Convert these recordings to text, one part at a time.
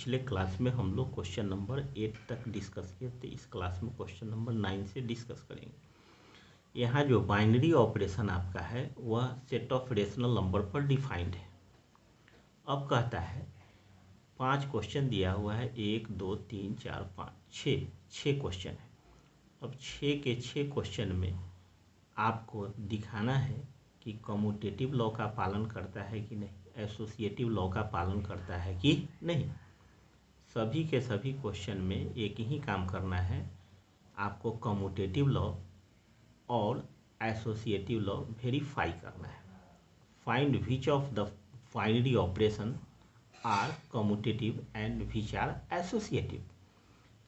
पिछले क्लास में हम लोग क्वेश्चन नंबर 8 तक डिस्कस किए थे। इस क्लास में क्वेश्चन नंबर 9 से डिस्कस करेंगे। यहाँ जो बाइनरी ऑपरेशन आपका है वह सेट ऑफ रेशनल नंबर पर डिफाइंड है। अब कहता है 5 क्वेश्चन दिया हुआ है, 1 2 3 4 5 6 क्वेश्चन है। अब 6 के 6 क्वेश्चन में आपको दिखाना है कि कम्यूटेटिव लॉ का पालन करता है कि नहीं, एसोसिएटिव लॉ का पालन करता है कि नहीं। सभी के सभी क्वेश्चन में एक ही काम करना है, आपको कम्यूटेटिव लॉ और एसोसिएटिव लॉ वेरीफाई करना है। Find which of the binary operation are commutative and which are associative.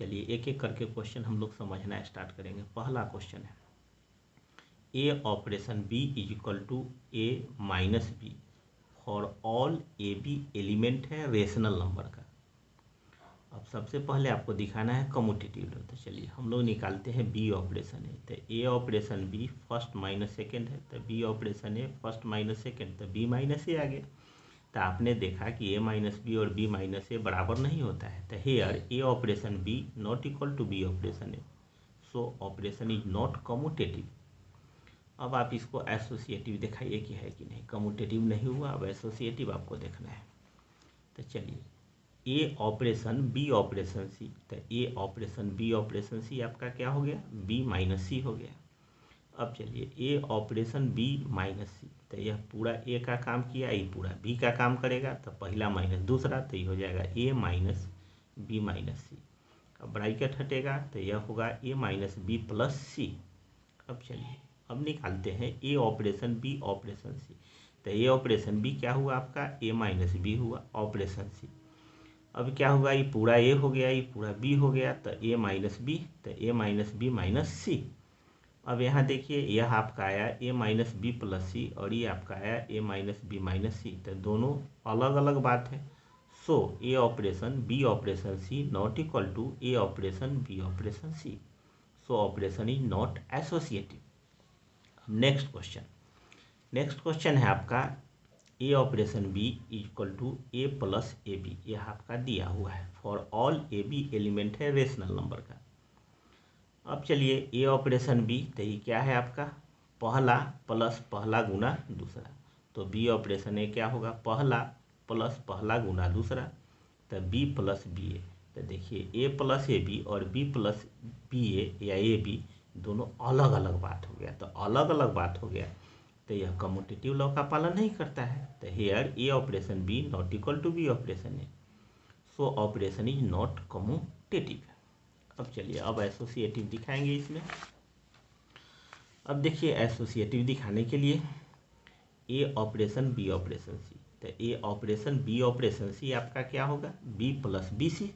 चलिए एक एक करके क्वेश्चन हम लोग समझना स्टार्ट करेंगे। पहला क्वेश्चन है ए operation B is equal to A minus B for all A B element है रेशनल नंबर का। अब सबसे पहले आपको दिखाना है कम्यूटेटिव लॉ। तो चलिए हम लोग निकालते हैं बी ऑपरेशन है। तो ए operation B first minus second है, तो B operation A first minus second, तो बी माइनस ए आ गया। तो आपने देखा कि ए माइनस बी और बी माइनस ए बराबर नहीं होता है। तो here A operation B not equal to B operation A, so operation is not commutative. अब आप इसको एसोसिएटिव दिखाइए कि है कि नहीं। कम्यूटेटिव नहीं हुआ, अब एसोसिएटिव आपको देखना है। तो चलिए ए ऑपरेशन बी ऑपरेशन सी, तो ए ऑपरेशन बी ऑपरेशन सी आपका क्या हो गया, बी माइनस सी हो गया। अब चलिए a operation B minus C, तो यह पूरा ए का काम किया, ये पूरा बी का काम करेगा। तो पहला माइनस दूसरा, तो ये हो जाएगा ए माइनस बी माइनस सी। अब ब्रैकेट हटेगा तो यह होगा ए माइनस बी प्लस सी। अब चलिए अब निकालते हैं ए ऑपरेशन बी ऑपरेशन सी। तो ए ऑपरेशन बी क्या हुआ आपका, ए माइनस बी हुआ ऑपरेशन सी। अब क्या हुआ, ये पूरा ए हो गया, ये पूरा बी हो गया, तो ए माइनस बी, तो ए माइनस बी माइनस सी। अब यहाँ देखिए यह आपका आया A minus B plus C और ये आपका आया A minus B minus C, तो दोनों अलग अलग बात है। So A operation B operation C not equal to A operation B operation C, so operation is not associative. Next question है आपका A operation B equal to A plus A B, यह आपका दिया हुआ है for all A B element है rational number का। अब चलिए ए ऑपरेशन बी, तो ये क्या है आपका, पहला प्लस पहला गुना दूसरा। तो बी ऑपरेशन ए क्या होगा, पहला प्लस पहला गुना दूसरा, तो बी प्लस बी ए। तो देखिए ए प्लस ए बी और बी प्लस बी ए या ए बी दोनों अलग अलग बात हो गया। तो अलग अलग बात हो गया तो यह कम्यूटेटिव लॉ का पालन नहीं करता है। तो here A operation B not equal to B operation A, so operation is not commutative. अब चलिए अब एसोसिएटिव दिखाएंगे इसमें। अब देखिए एसोसिएटिव दिखाने के लिए ए ऑपरेशन बी ऑपरेशन सी, तो ए ऑपरेशन बी ऑपरेशन सी आपका क्या होगा, बी प्लस बी सी।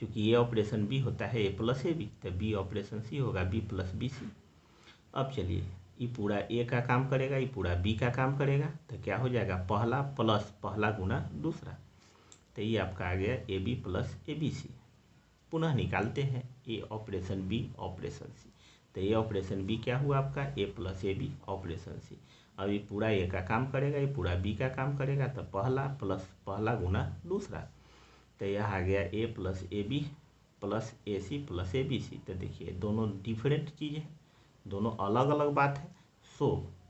क्योंकि ए ऑपरेशन बी होता है ए प्लस ए बी, तो बी ऑपरेशन सी होगा बी प्लस बी सी। अब चलिए ये पूरा ए का काम करेगा, ये पूरा बी का काम करेगा, तो क्या हो जाएगा, पहला प्लस पहला गुना दूसरा, तो ये आपका आ गया a B plus A B c. पुनः निकालते हैं ए ऑपरेशन बी ऑपरेशन सी, तो ए ऑपरेशन बी क्या हुआ आपका, a plus A b operation c. अब ये पूरा ए का काम करेगा, ये पूरा बी का काम करेगा, तो पहला प्लस पहला गुना दूसरा, तो यह आ गया A plus A B plus A C plus A B C. तो देखिए दोनों डिफरेंट चीज़ है, दोनों अलग अलग बात है। So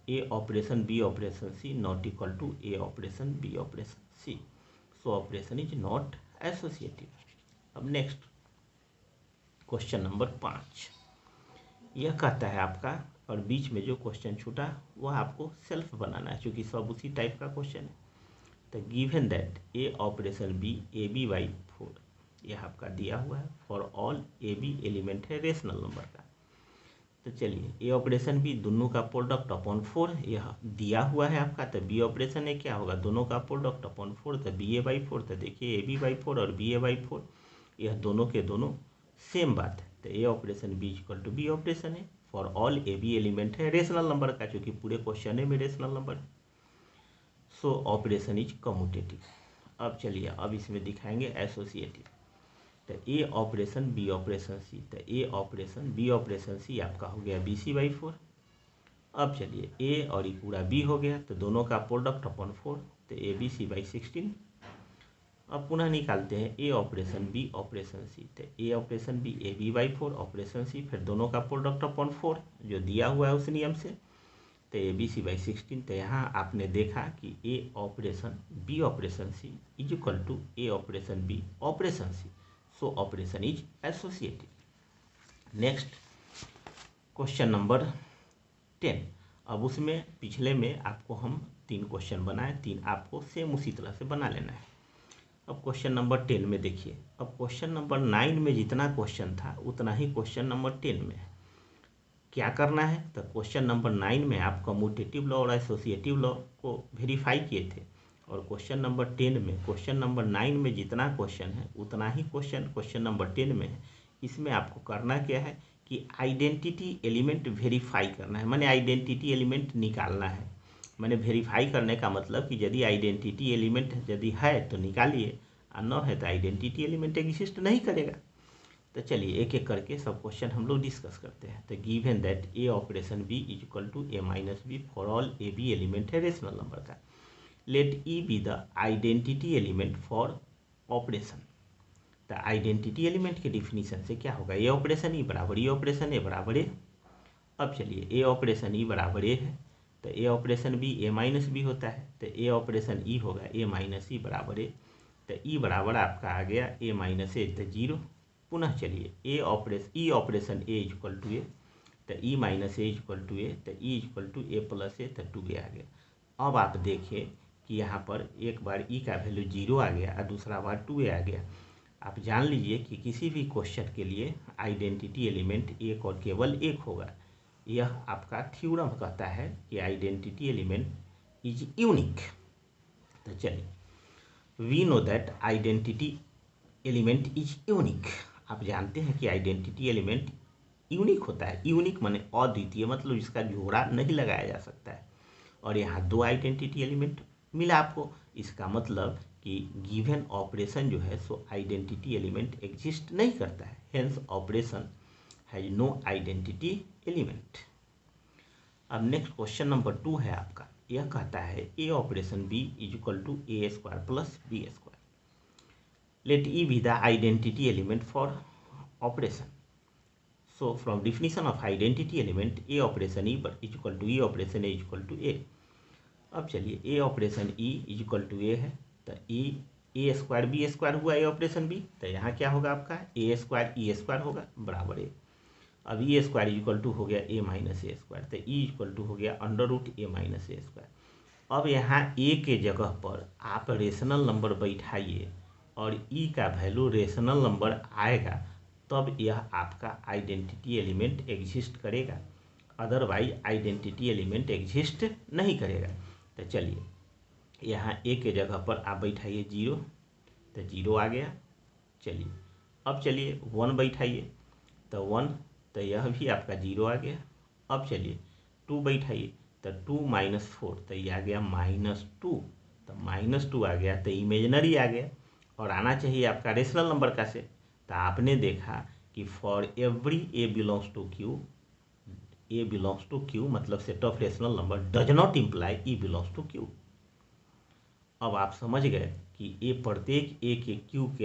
A operation B operation C not equal to A operation B operation C, so operation is not associative. अब नेक्स्ट क्वेश्चन नंबर 5, यह कहता है आपका, और बीच में जो क्वेश्चन छूटा वह आपको सेल्फ बनाना है क्योंकि सब उसी टाइप का क्वेश्चन है। तो given that a operation B A B by 4, यह आपका दिया हुआ है for all A B element है रेशनल नंबर का। तो चलिए ए ऑपरेशन बी दोनों का प्रोडक्ट अपॉन 4 यह दिया हुआ है आपका। तो बी ऑपरेशन ए क्या होगा, दोनों का प्रोडक्ट अपॉन 4, तो बी ए बाई 4। तो देखिए ए बी बाई 4 और बी ए बाई 4 यह दोनों के दोनों सेम बात है। तो ए operation B equal to B operation A for all A B element है रेशनल नंबर का, क्योंकि पूरे क्वेश्चन में रेशनल नंबर है। So operation is commutative. अब चलिए अब इसमें दिखाएंगे एसोसिएटिव। तो ए ऑपरेशन बी ऑपरेशन सी, तो ए ऑपरेशन बी ऑपरेशन सी आपका हो गया बी सी बाई 4। अब चलिए ए और ये पूरा बी हो गया, तो दोनों का प्रोडक्ट अपॉन 4, तो ए बी सी बाई 16। अब पुनः निकालते हैं ए ऑपरेशन बी ऑपरेशन सी, तो ए operation B A B by 4 operation C फिर दोनों का प्रोडक्ट अपॉन 4 जो दिया हुआ है उस नियम से, तो ए बी सी बाई 16। तो यहाँ आपने देखा कि A operation B operation C is equal to A operation B operation C, so operation is associative. Next question number 10। अब उसमें पिछले में आपको हम 3 क्वेश्चन बनाए, 3 आपको सेम उसी तरह से बना लेना है। अब क्वेश्चन नंबर 10 में देखिए, अब क्वेश्चन नंबर 9 में जितना क्वेश्चन था उतना ही क्वेश्चन नंबर 10 में है। क्या करना है, तो क्वेश्चन नंबर 9 में आप कम्यूटेटिव लॉ और एसोसिएटिव लॉ को वेरीफाई किए थे, और क्वेश्चन नंबर 10 में क्वेश्चन नंबर 9 में जितना क्वेश्चन है उतना ही क्वेश्चन नंबर 10 में है। इसमें आपको करना क्या है कि आइडेंटिटी एलिमेंट वेरीफाई करना है, माने आइडेंटिटी एलिमेंट निकालना है। मैंने वेरीफाई करने का मतलब कि यदि आइडेंटिटी एलिमेंट यदि है तो निकालिए, और न है तो आइडेंटिटी एलिमेंट एग्जिस्ट नहीं करेगा। तो चलिए एक एक करके सब क्वेश्चन हम लोग डिस्कस करते हैं। तो given that a operation B is equal to A minus B for all A B element है रेशनल नंबर का, let e be the identity element for operation. तो आइडेंटिटी एलिमेंट के डिफिनीशन से क्या होगा, ए ऑपरेशन ई बराबर ई ऑपरेशन ए बराबर ए। अब चलिए ए ऑपरेशन ई बराबर ए है तो ए operation B a minus B होता है, तो ए ऑपरेशन ई होगा ए माइनस ई बराबर ए। तो ई बराबर आपका आ गया ए माइनस ए तो 0। पुनः चलिए E operation A equal to ए, तो E minus A equal to ए, तो E equal to A plus A, तो 2 आ गया। अब आप देखिए कि यहाँ पर एक बार ई का वैल्यू 0 आ गया और दूसरा बार 2 आ गया। आप जान लीजिए कि किसी भी क्वेश्चन के लिए आइडेंटिटी एलिमेंट एक और केवल एक होगा। यह आपका थ्योरम कहता है कि आइडेंटिटी एलिमेंट इज यूनिक। तो चलिए we know that identity element is unique. आप जानते हैं कि आइडेंटिटी एलिमेंट यूनिक होता है। यूनिक माने अद्वितीय, मतलब इसका जोड़ा नहीं लगाया जा सकता है। और यहाँ 2 आइडेंटिटी एलिमेंट मिला आपको, इसका मतलब कि गिवन ऑपरेशन जो है सो आइडेंटिटी एलिमेंट एग्जिस्ट नहीं करता है, hence operation has no identity element. अब नेक्स्ट क्वेश्चन नंबर 2 है आपका, यह कहता है ए operation B is equal to a square plus b square, let e be the identity element for operation. So from definition of identity element a operation e is equal to e operation a is equal to a. अब चलिए a operation e is equal to a है, तो ए square B square हुआ ए operation B, तो यहाँ क्या होगा आपका ए स्क्वायर ई स्क्वायर होगा बराबर ए। अब ई स्क्वायर इक्वल टू हो गया ए माइनस ए स्क्वायर, तो ई इक्वल टू हो गया अंडर रूट ए माइनस ए स्क्वायर। अब यहाँ ए के जगह पर आप रेशनल नंबर बैठाइए और ई का वैल्यू रेशनल नंबर आएगा, तब यह आपका आइडेंटिटी एलिमेंट एग्जिस्ट करेगा, अदरवाइज आइडेंटिटी एलिमेंट एग्जिस्ट नहीं करेगा। तो चलिए यहाँ ए के जगह पर आप बैठाइए 0, तो 0 आ गया। चलिए अब चलिए 1 बैठाइए, तो 1, तो यह भी आपका 0 आ गया। अब चलिए 2 बैठाइए, तो 2 माइनस 4, तो ये आ गया -2, तो -2 आ गया, तो इमेजनरी आ गया और आना चाहिए आपका रेशनल नंबर का से। तो आपने देखा कि for every a belongs to Q, a belongs to Q मतलब set of rational number does not imply e belongs to Q. अब आप समझ गए कि ए प्रत्येक ए के क्यू के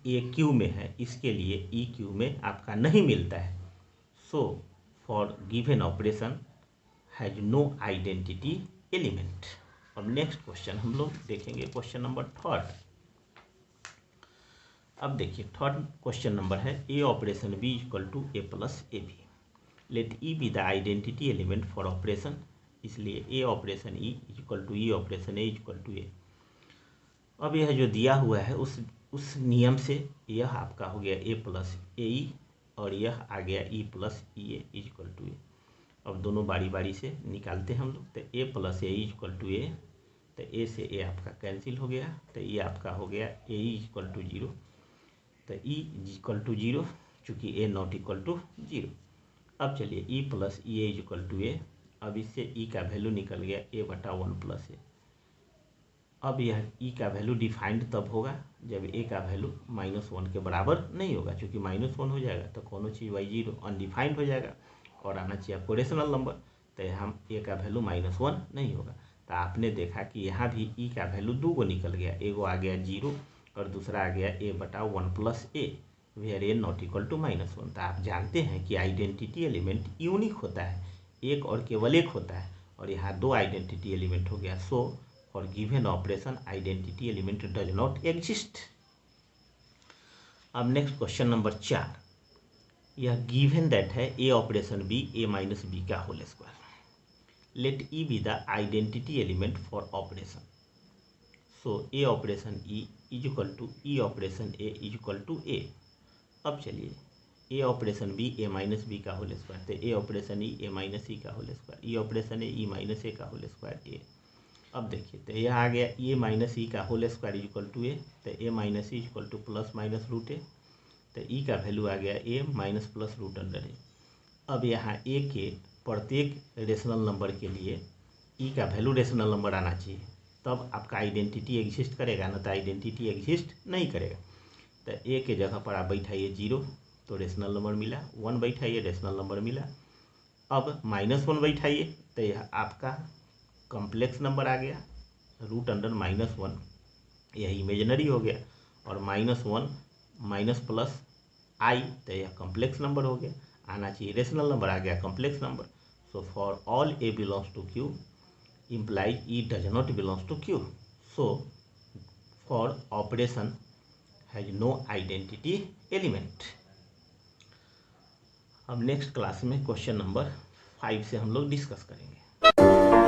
ए क्यू में है, इसके लिए ई क्यू में आपका नहीं मिलता है। So for given operation has no identity element. अब नेक्स्ट क्वेश्चन हम लोग देखेंगे, क्वेश्चन नंबर 3। अब देखिए 3rd क्वेश्चन नंबर है ए operation B equal to A plus A b, let e be the identity element for operation. इसलिए a operation e equal to e operation A equal to a. अब यह जो दिया हुआ है उस नियम से यह आपका हो गया ए प्लस ए ई, और यह आ गया e plus e a equal to a. अब दोनों बारी बारी से निकालते हैं हम लोग। तो ए प्लस ए इक्वल टू ए, तो ए से ए आपका कैंसिल हो गया, तो ये आपका हो गया ए इक्वल टू 0, तो ई इक्वल टू 0 चूँकि ए नॉट इक्वल टू 0। अब चलिए e plus e equal to a, अब इससे ई का वैल्यू निकल गया ए बटा 1 प्लस ए। अब यह ई का वैल्यू डिफाइंड तब होगा जब ए का वैल्यू -1 के बराबर नहीं होगा, क्योंकि -1 हो जाएगा तो कोनो चीज़ बाई 0 अनडिफाइंड हो जाएगा और आना चाहिए आपको रेशनल नंबर। तो यहाँ ए का वैल्यू -1 नहीं होगा। तो आपने देखा कि यहाँ भी ई का वैल्यू 2 गो निकल गया, एगो आ गया 0 और दूसरा आ गया ए बटा 1 plus a where a not equal to -1। तो आप जानते हैं कि आइडेंटिटी एलिमेंट यूनिक होता है, एक और केवल एक होता है, और यहाँ दो आइडेंटिटी एलिमेंट हो गया। So for given operation identity element does not exist. अब नेक्स्ट क्वेश्चन नंबर 4, यह गिवन दैट है ए operation B a minus b का whole square, let e be the identity element for operation. So A operation e is equal to e operation a is equal to a. अब चलिए a operation B a minus b का whole square, तो ए operation e a minus e का whole square, ई operation ए ई minus ए का whole square ए। अब देखिए तो यह आ गया ए माइनस ई का whole square is equal to ए, तो ए minus e is equal to plus minus root a, तो ई का वैल्यू आ गया a minus plus root under a. अब यहाँ ए के प्रत्येक रेशनल नंबर के लिए ई का वैल्यू रेशनल नंबर आना चाहिए, तब आपका आइडेंटिटी एग्जिस्ट करेगा, ना तो आइडेंटिटी एग्जिस्ट नहीं करेगा। तो ए के जगह पर आप बैठाइए 0 तो रेशनल नंबर मिला, 1 बैठाइए रेशनल नंबर मिला। अब -1 बैठाइए तो यह आपका कॉम्प्लेक्स नंबर आ गया, रूट अंडर -1 यह इमेजनरी हो गया, और -1 माइनस प्लस आई तो यह कॉम्प्लेक्स नंबर हो गया, आना चाहिए रेशनल नंबर, आ गया complex number. So for all a belongs to Q implies E does not belongs to Q. So for operation has no identity element. अब नेक्स्ट क्लास में क्वेश्चन नंबर 5 से हम लोग डिस्कस करेंगे।